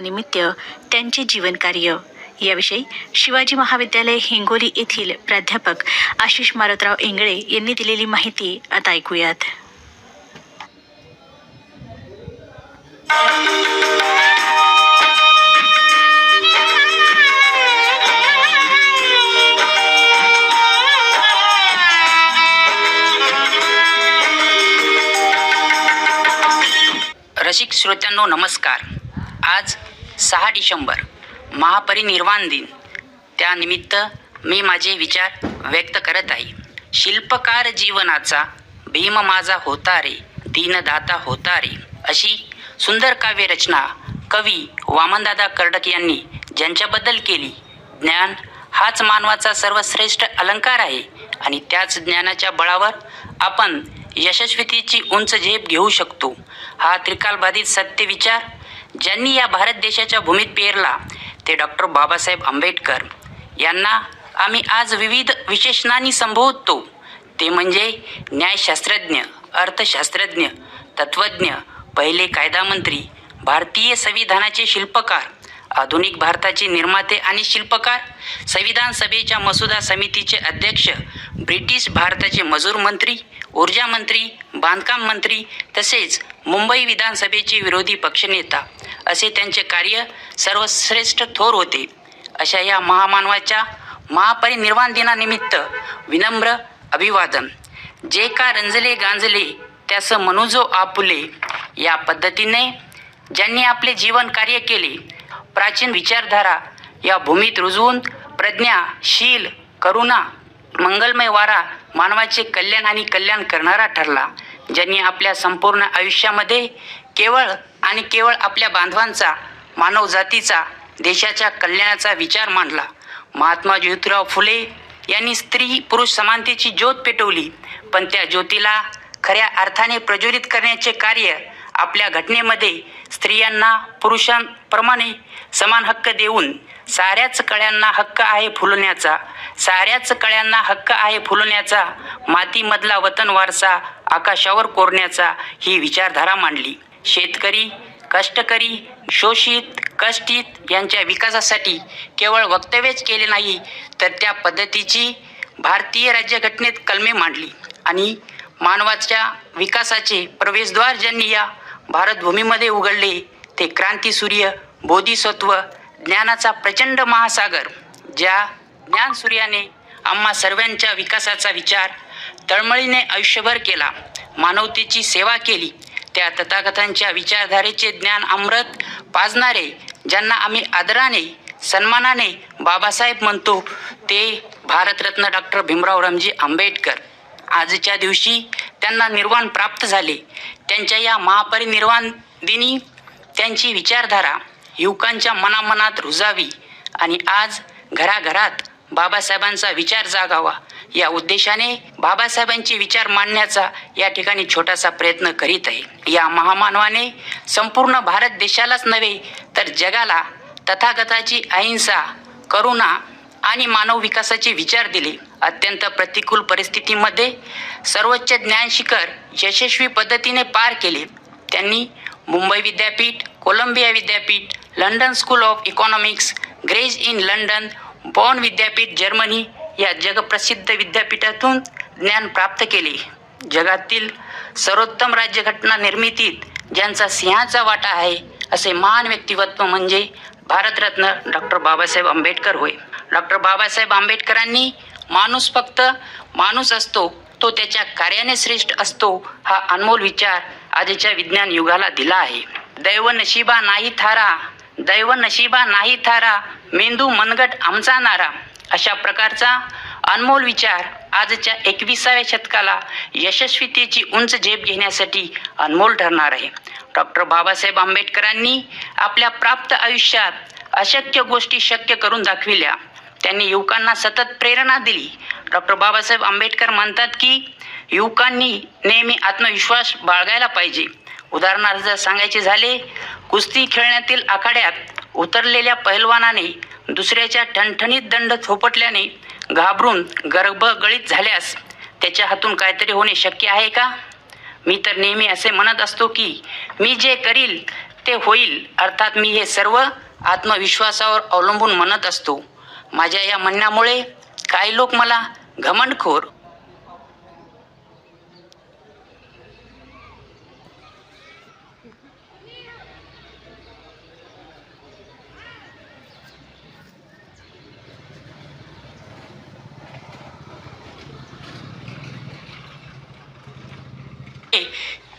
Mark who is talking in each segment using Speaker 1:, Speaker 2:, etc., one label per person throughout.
Speaker 1: निमित्त त्यांचे जीवनकार्य याविषयी शिवाजी महाविद्यालय हिंगोली येथील प्राध्यापक आशिष मारुतराव इंगळे यांनी दिलेली माहिती आता ऐकूयात.
Speaker 2: रसिक श्रोत्यांनो नमस्कार. आज 6 डिसेंबर महापरिनिर्वाण दिन. त्यानिमित्त मी माझे विचार व्यक्त करत आहे. शिल्पकार जीवनाचा भीम माझा होता रे, दीनदाता होता रे, अशी सुंदर काव्य रचना कवी वामनदादा कर्डक यांनी ज्यांच्याबद्दल केली. ज्ञान हाच मानवाचा सर्वश्रेष्ठ अलंकार आहे आणि त्याच ज्ञानाच्या बळावर आपण यशस्वीतेची उंच झेप घेऊ शकतो. हा त्रिकालबाधित सत्य विचार ज्यांनी या भारत देशाच्या भूमीत पेरला ते डॉक्टर बाबासाहेब आंबेडकर यांना आम्ही आज विविध विशेषणांनी संबोधतो. ते म्हणजे न्यायशास्त्रज्ञ, अर्थशास्त्रज्ञ, तत्त्वज्ञ, पहिले कायदामंत्री, भारतीय संविधानाचे शिल्पकार, आधुनिक भारताचे निर्माते आणि शिल्पकार, संविधान सभेच्या मसुदा समितीचे अध्यक्ष, ब्रिटिश भारताचे मजूर मंत्री, ऊर्जा मंत्री, बांधकाम मंत्री, तसेच मुंबई विधानसभेचे विरोधी पक्षनेता असे त्यांचे कार्य सर्वश्रेष्ठ थोर होते. अशा या महामानवाच्या महापरिनिर्वाण दिनानिमित्त विनम्र अभिवादन. जे का रंजले गांजले त्यास मनुजो आपुले, या पद्धतीने ज्यांनी आपले जीवन कार्य केले, प्राचीन विचारधारा या भूमीत रुजवून प्रज्ञा, शील, करुणा, मंगलमय वारा मानवाचे कल्याण आणि कल्याण करणारा ठरला. ज्यांनी आपल्या संपूर्ण आयुष्यामध्ये केवळ आणि केवळ आपल्या बांधवांचा, मानवजातीचा, देशाच्या कल्याणाचा विचार मांडला. महात्मा ज्योतिराव फुले यांनी स्त्री पुरुष समानतेची ज्योत पेटवली, पण त्या ज्योतीला खऱ्या अर्थाने प्रज्वलित करण्याचे कार्य आपल्या घटनेमध्ये स्त्रियांना पुरुषांप्रमाणे समान हक्क देऊन साऱ्याच कळ्यांना हक्क आहे फुलण्याचा, साऱ्याच कळ्यांना हक्क आहे फुलण्याचा, मातीमधला वतन वारसा आकाशावर कोरण्याचा ही विचारधारा मांडली. शेतकरी, कष्टकरी, शोषित, कष्टित यांच्या विकासासाठी केवळ वक्तव्यच केले नाही, तर त्या पद्धतीची भारतीय राज्यघटनेत कलमे मांडली आणि मानवाच्या विकासाचे प्रवेशद्वार ज्यांनी या भारतभूमीमध्ये उघडले ते क्रांतीसूर्य, बोधिसत्व, ज्ञानाचा प्रचंड महासागर, ज्या ज्ञानसूर्याने आम्हा सर्वांच्या विकासाचा विचार तळमळीने आयुष्यभर केला, मानवतेची सेवा केली, त्या तथागतांच्या विचारधारेचे ज्ञान अमृत पाजणारे ज्यांना आम्ही आदराने, सन्मानाने बाबासाहेब म्हणतो, ते भारतरत्न डॉक्टर भीमराव रामजी आंबेडकर. आजच्या दिवशी त्यांना निर्वाण प्राप्त झाले. त्यांच्या या महापरिनिर्वाण दिनी त्यांची विचारधारा युवकांच्या मनामनात रुजावी आणि आज घराघरात बाबासाहेबांचा विचार जागावा, या उद्देशाने बाबासाहेबांचे विचार मांडण्याचा या ठिकाणी छोटासा प्रयत्न करीत आहे. या महामानवाने संपूर्ण भारत देशालाच नव्हे तर जगाला तथागताची अहिंसा, करुणा आणि मानव विकासाचे विचार दिले. अत्यंत प्रतिकूल परिस्थितीमध्ये सर्वोच्च ज्ञान शिखर यशस्वी पद्धतीने पार केले. त्यांनी मुंबई विद्यापीठ, कोलंबिया विद्यापीठ, London school of economics, Gray's in London, Bonn विद्यापीठ जर्मनी या जगप्रसिद्ध विद्यापीठातून ज्ञान प्राप्त केले. जगातील सर्वोत्तम राज्यघटना निर्मितीत ज्यांचा सिंहाचा वाटा आहे असे महान व्यक्तिमत्व म्हणजे भारतरत्न डॉक्टर बाबासाहेब आंबेडकर होय. डॉक्टर बाबासाहेब आंबेडकरांनी माणूस फक्त माणूस असतो, तो त्याच्या कार्याने श्रेष्ठ असतो, हा अनमोल विचार आजच्या विज्ञान युगाला दिला आहे. दैव नशिबा नाही थारा, दैव नशिबा नाही थारा, मेंदू मनगट आमचा नारा, अशा प्रकारचा अनमोल विचार आजच्या 21व्या शतकाला यशस्वीतेची उंच झेप घेण्यासाठी अनमोल ठरणार आहे. डॉक्टर बाबासाहेब आंबेडकरांनी आपल्या प्राप्त आयुष्यात अशक्य गोष्टी शक्य करून दाखविल्या. त्यांनी युवकांना सतत प्रेरणा दिली. डॉक्टर बाबासाहेब आंबेडकर म्हणतात की युवकांनी नेहमी आत्मविश्वास बाळगायला पाहिजे. उदाहरणार्थ सांगायचे झाले, कुस्ती खेळण्यातील आखाड्यात उतरलेल्या पहिलवानाने दुसऱ्याच्या ठणठणीत दंड थोपटल्याने घाबरून गर्भगळीत झाल्यास त्याच्या हातून काहीतरी होणे शक्य आहे का? मी तर नेहमी असे म्हणत असतो की मी जे करील ते होईल. अर्थात मी हे सर्व आत्मविश्वासावर अवलंबून म्हणत असतो. माझ्या या म्हणण्यामुळे काही लोक मला घमंडखोर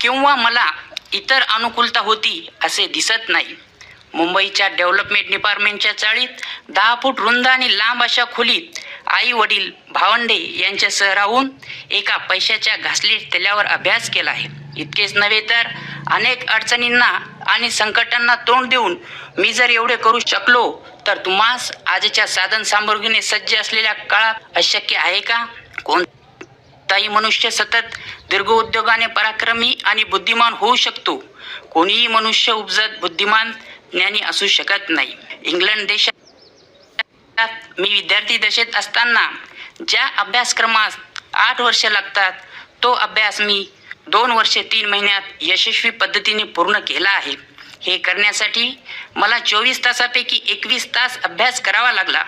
Speaker 2: किंवा मला इतर अनुकूलता होती असे दिसत नाही. मुंबईच्या डेव्हलपमेंट डिपार्टमेंटच्या चाळीत 10 फूट रुंद आणि लांब अशा खोलीत आई वडील भावंडे यांच्यासह राहून एका पैशाच्या घासलेट तेलावर अभ्यास केला आहे. इतकेच नव्हे तर अनेक अडचणींना आणि संकटांना तोंड देऊन मी जर एवढे करू शकलो तर तुम्हास आजच्या साधन सामग्रीने सज्ज असलेल्या काळात अशक्य आहे का? कोणताही मनुष्य सतत दीर्घ उद्योगाने पराक्रमी आणि बुद्धिमान होऊ शकतो. कोणीही मनुष्य उपजत बुद्धिमान ज्ञानी असू शकत नाही. इंग्लंड देशात मी विद्यार्थी दशेत असताना ज्या अभ्यासक्रमास 8 वर्षे लागतात तो अभ्यास मी 2 वर्षे 3 महिन्यात यशस्वी पद्धतीने पूर्ण केला आहे. हे करण्यासाठी मला 24 तासापैकी 21 तास अभ्यास करावा लागला.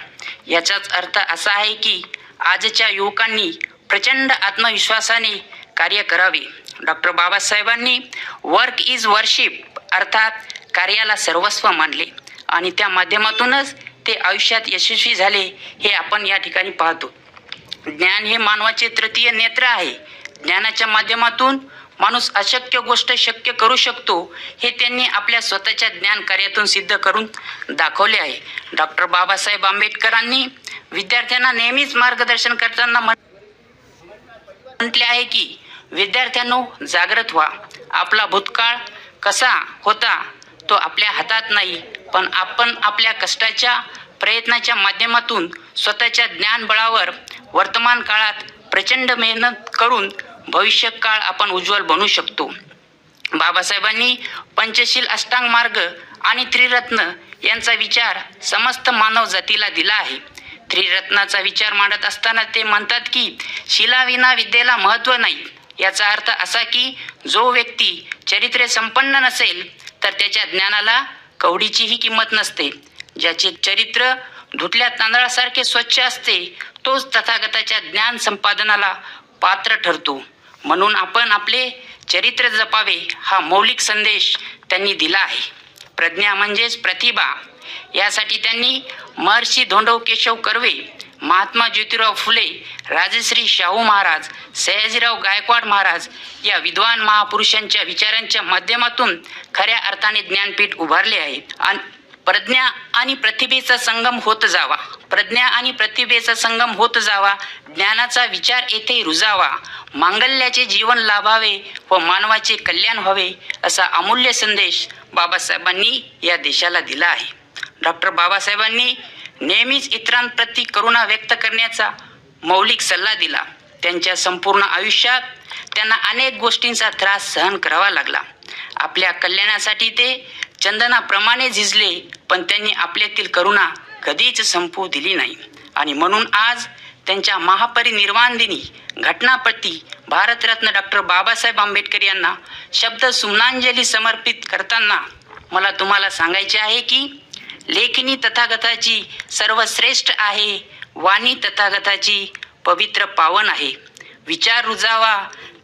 Speaker 2: याचाच अर्थ असा आहे की आजच्या युवकांनी प्रचंड आत्मविश्वासाने कार्य करावे. डॉक्टर बाबासाहेबांनी वर्क इज वर्शिप अर्थात कार्याला सर्वस्व मानले आणि त्या माध्यमातूनच ते आयुष्यात यशस्वी झाले हे आपण या ठिकाणी पाहतो. ज्ञान हे मानवाचे तृतीय नेत्र आहे. ज्ञानाच्या माध्यमातून माणूस अशक्य गोष्ट शक्य करू शकतो हे त्यांनी आपल्या स्वतःच्या ज्ञान कार्यातून सिद्ध करून दाखवले आहे. डॉक्टर बाबासाहेब आंबेडकरांनी विद्यार्थ्यांना नेहमीच मार्गदर्शन करताना म्हटले आहे की विद्यार्थ्यांनो जागृत व्हा. आपला भूतकाळ कसा होता तो आपल्या हातात नाही, पण आपण आपल्या कष्टाच्या प्रयत्नाच्या माध्यमातून स्वतःच्या ज्ञानबळावर वर्तमान काळात प्रचंड मेहनत करून भविष्य काळ आपण उज्ज्वल बनवू शकतो. बाबासाहेबांनी पंचशील अष्टांग मार्ग आणि त्रिरत्न यांचा विचार समस्त मानव जातीला दिला आहे. त्रिरत्नाचा विचार मांडत असताना ते म्हणतात की शिलाविना विद्येला महत्त्व नाही. याचा अर्थ असा की जो व्यक्ती चरित्रे संपन्न नसेल तर त्याच्या ज्ञानाला कवडीचीही किंमत नसते. ज्याचे चरित्र धुतल्या तांदळासारखे स्वच्छ असते तोच तथागताच्या ज्ञान संपादनाला पात्र ठरतो. म्हणून आपण आपले चरित्र जपावे हा मौलिक संदेश त्यांनी दिला आहे. प्रज्ञा म्हणजेच प्रतिभा. यासाठी त्यांनी महर्षी धोंडो केशव कर्वे, महात्मा ज्योतिराव फुले, राजश्री शाहू महाराज, सयाजीराव गायकवाड महाराज या विद्वान महापुरुषांच्या विचारांच्या माध्यमातून खऱ्या अर्थाने ज्ञानपीठ उभारले आहे. आणि प्रज्ञा आणि प्रतिभेचा संगम होत जावा. प्रज्ञा आणि प्रतिभेचा संगम होत जावा. ज्ञानाचा विचार येथे रुजावा. मांगल्याचे जीवन लाभावे व मानवाचे कल्याण व्हावे असा अमूल्य संदेश बाबासाहेबांनी या देशाला दिला आहे. डॉक्टर बाबासाहेबांनी नेहमीच इतरांप्रती करुणा व्यक्त करण्याचा मौलिक सल्ला दिला. त्यांच्या संपूर्ण आयुष्यात त्यांना अनेक गोष्टींचा त्रास सहन करावा लागला. आपल्या कल्याणासाठी ते चंदनाप्रमाणे झिजले, पण त्यांनी आपल्यातील करुणा कधीच संपू दिली नाही. आणि म्हणून आज त्यांच्या महापरिनिर्वाण दिनी घटनाप्रती भारतरत्न डॉक्टर बाबासाहेब आंबेडकर यांना शब्द सुमनांजली समर्पित करताना मला तुम्हाला सांगायचे आहे की लेखनी तथागताची सर्वश्रेष्ठ आहे. वाणी तथागताची पवित्र पावन आहे. विचार रुजावा.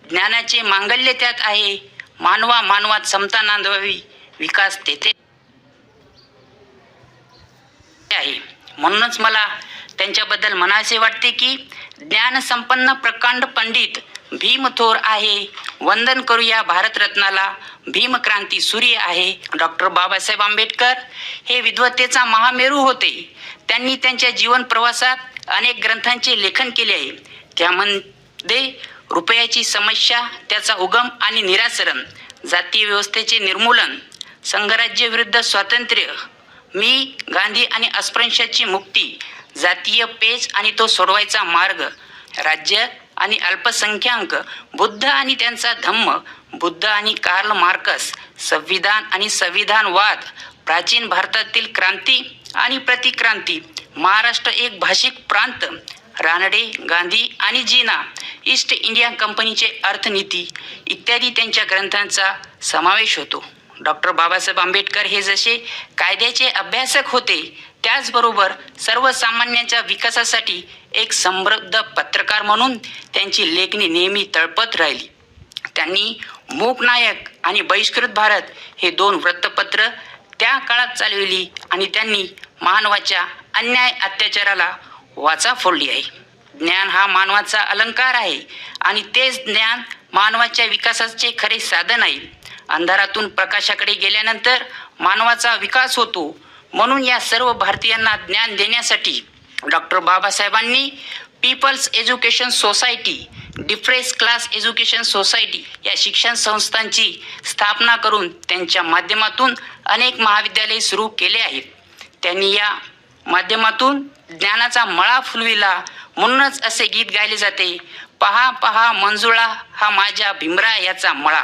Speaker 2: ज्ञानाचे मांगल्य त्यात आहे. मानवात समता नांदवावी. विकास तेथे आहे. म्हणूनच मला त्यांच्याबद्दल म्हणायचे वाटते की ज्ञानसंपन्न प्रकांड पंडित भीमथोर आहे. वंदन करूया भारतरत्नाला. भीमक्रांती सूर्य आहे. डॉक्टर बाबासाहेब आंबेडकर हे विद्वत्तेचा महामेरू होते. त्यांनी त्यांच्या जीवन प्रवासात अनेक ग्रंथांचे लेखन केले आहे. त्यामध्ये रुपयाची समस्या, त्याचा उगम आणि निरासरण, जातीय व्यवस्थेचे निर्मूलन, संघराज्य विरुद्ध स्वातंत्र्य, मी, गांधी आणि अस्पृश्याची मुक्ती, जातीय पेच आणि तो सोडवायचा मार्ग, राज्य आणि अल्पसंख्याक, बुद्ध आणि त्यांचा धम्म, बुद्ध आणि कार्ल मार्कस, संविधान आणि संविधानवाद, प्राचीन भारतातील क्रांती आणि प्रतिक्रांती, महाराष्ट्र एक भाषिक प्रांत, रानडे, गांधी आणि जीना, ईस्ट इंडिया कंपनीचे अर्थनीती इत्यादी त्यांच्या ग्रंथांचा समावेश होतो. डॉक्टर बाबासाहेब आंबेडकर हे जसे कायद्याचे अभ्यासक होते, त्याचबरोबर सर्वसामान्यांच्या विकासासाठी एक समृद्ध पत्रकार म्हणून त्यांची लेखणी नेहमी तळपत राहिली. त्यांनी मूकनायक आणि बहिष्कृत भारत हे 2 वृत्तपत्र त्या काळात चालविली आणि त्यांनी मानवाच्या अन्याय अत्याचाराला वाचा फोडली आहे. ज्ञान हा मानवाचा अलंकार आहे आणि तेच ज्ञान मानवाच्या विकासाचे खरे साधन आहे. अंधारातून प्रकाशाकडे गेल्यानंतर मानवाचा विकास होतो. म्हणून या सर्व भारतीयांना ज्ञान देण्यासाठी डॉक्टर बाबासाहेबांनी people's education society, depress class education society या शिक्षण संस्थांची स्थापना करून त्यांच्या माध्यमातून अनेक महाविद्यालये सुरू केले आहेत. त्यांनी या माध्यमातून ज्ञानाचा मळा फुलविला. म्हणूनच असे गीत गायले जाते, पहा पहा मंजुळा हा माझ्या भीमरा याचा मळा.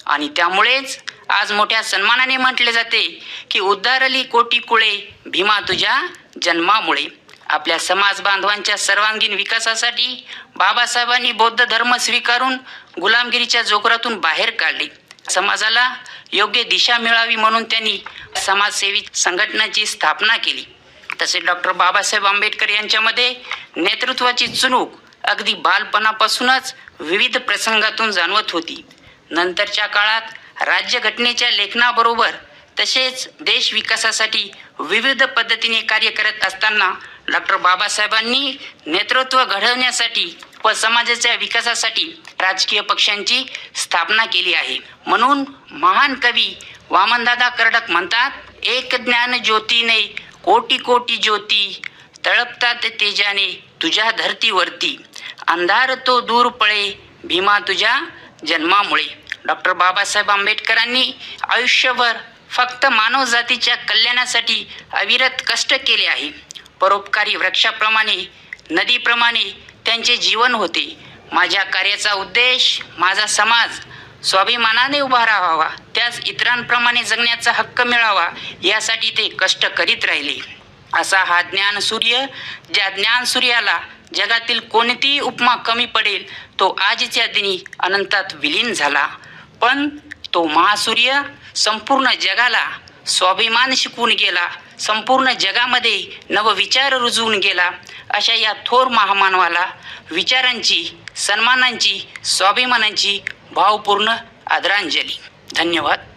Speaker 2: आणि त्यामुळेच आज मोठ्या सन्मानाने म्हटले जाते की उद्धारली कोटी कुळे भीमा तुझ्या जन्मामुळे. आपल्या समाज बांधवांच्या सर्वांगीण विकासासाठी बाबासाहेबांनी बौद्ध धर्म स्वीकारून गुलामगिरीच्या जोखरातून बाहेर काढले. समाजाला योग्य दिशा मिळावी म्हणून त्यांनी समाजसेवी संघटनांची स्थापना केली. तसेच डॉक्टर बाबासाहेब आंबेडकर यांच्यामध्ये नेतृत्वाची चुणूक अगदी बालपणापासूनच विविध प्रसंगातून जाणवत होती. नंतरच्या काळात राज्यघटनेच्या लेखनाबरोबर तसेच देश विकासासाठी विविध पद्धतीने कार्य करत असताना डॉक्टर बाबासाहेबांनी नेतृत्व घडवण्यासाठी व समाजाच्या विकासासाठी राजकीय पक्षांची स्थापना केली आहे. म्हणून महान कवी वामनदादा कर्डक म्हणतात, एक ज्ञान ज्योतीने कोटी कोटी ज्योती तळपतात तेजाने तुझ्या धरतीवरती. अंधार तो दूर पळे भीमा तुझ्या जन्मामुळे. डॉक्टर बाबासाहेब आंबेडकरांनी आयुष्यभर फक्त मानव जातीच्या कल्याणासाठी अविरत कष्ट केले आहे. परोपकारी वृक्षाप्रमाणे, नदीप्रमाणे त्यांचे जीवन होते. माझ्या कार्याचा उद्देश माझा समाज स्वाभिमानाने उभा राहावा, त्याच इतरांप्रमाणे जगण्याचा हक्क मिळावा यासाठी ते कष्ट करीत राहिले. असा हा ज्ञानसूर्य, ज्या ज्ञानसूर्याला जगातील कोणतीही उपमा कमी पडेल, तो आजच्या दिनी अनंतात विलीन झाला. पण तो महासूर्य संपूर्ण जगाला स्वाभिमान शिकवून गेला, संपूर्ण जगामध्ये नवविचार रुजवून गेला. अशा या थोर महामानवाला विचारांची, सन्मानांची, स्वाभिमानांची भावपूर्ण आदरांजली. धन्यवाद.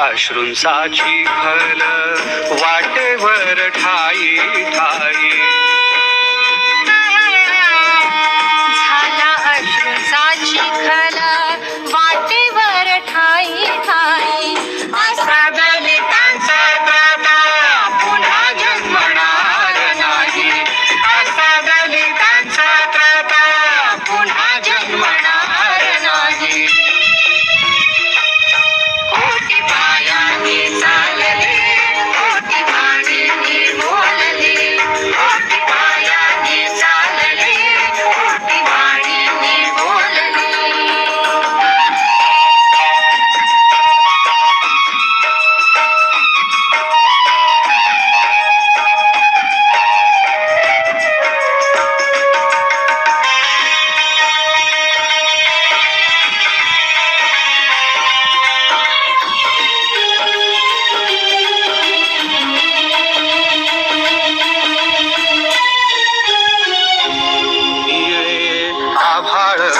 Speaker 3: अश्रूंचा चिखल वाटेवर ठाई ठाई,
Speaker 4: झाला अश्रूंचा चिखल वाटेवर ठाई ठाई. असा दलितांचा त्राता पुन्हा जन्मणार नाही. असा दलितांचा त्राता पुन्हा जन्मणार नाही. कोटी पायांनी चालले, कोटी वाणीने बोलले, कोटी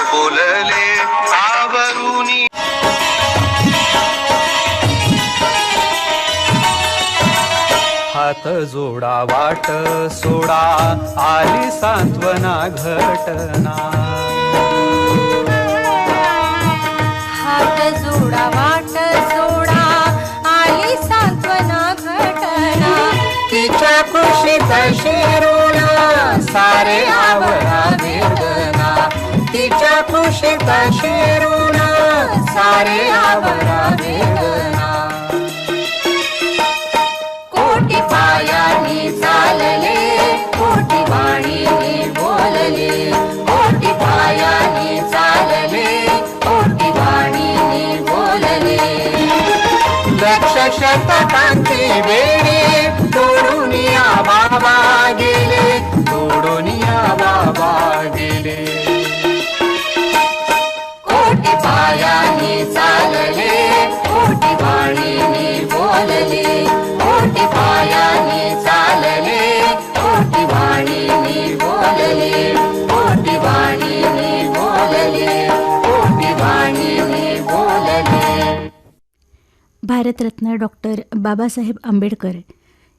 Speaker 3: बोलले आवरुनी. हात जोडा वाट सोडा आली सांत्वना घटना.
Speaker 4: हात जोडा वाट सोडा आली सांत्वना घटना. तिच्या कुशीत शिरून सारे आवरा वेदना. तिच्या कुशीत शिरून सारे आवरा वेदना. कोटी पायानी चालले कोटी वाणीने बोलले. कोटी पायानी चालले कोटी वाणीने बोलले. लक्ष शतकांती वेळी तोडून या बाबा गेले. तोडून या बाबा गेले. कोटी पायानी चालले कोटी वाणीने बोलले. कोटी पायानी चालले कोटी वाणीने बोलले. कोटी वाणीने बोलले. कोटी वाणीने बोलले.
Speaker 1: भारतरत्न डॉक्टर बाबासाहेब आंबेडकर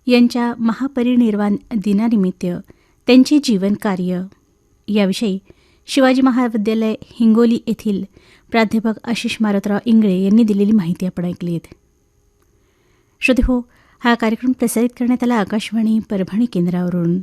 Speaker 1: यांच्या महापरिनिर्वाण दिनानिमित्त त्यांचे जीवनकार्य याविषयी शिवाजी महाविद्यालय हिंगोली येथील प्राध्यापक आशिष मारुतराव इंगळे यांनी दिलेली माहिती आपण ऐकली आहे. श्रोते हो, हा कार्यक्रम प्रसारित करण्यात आला आकाशवाणी परभणी केंद्रावरून.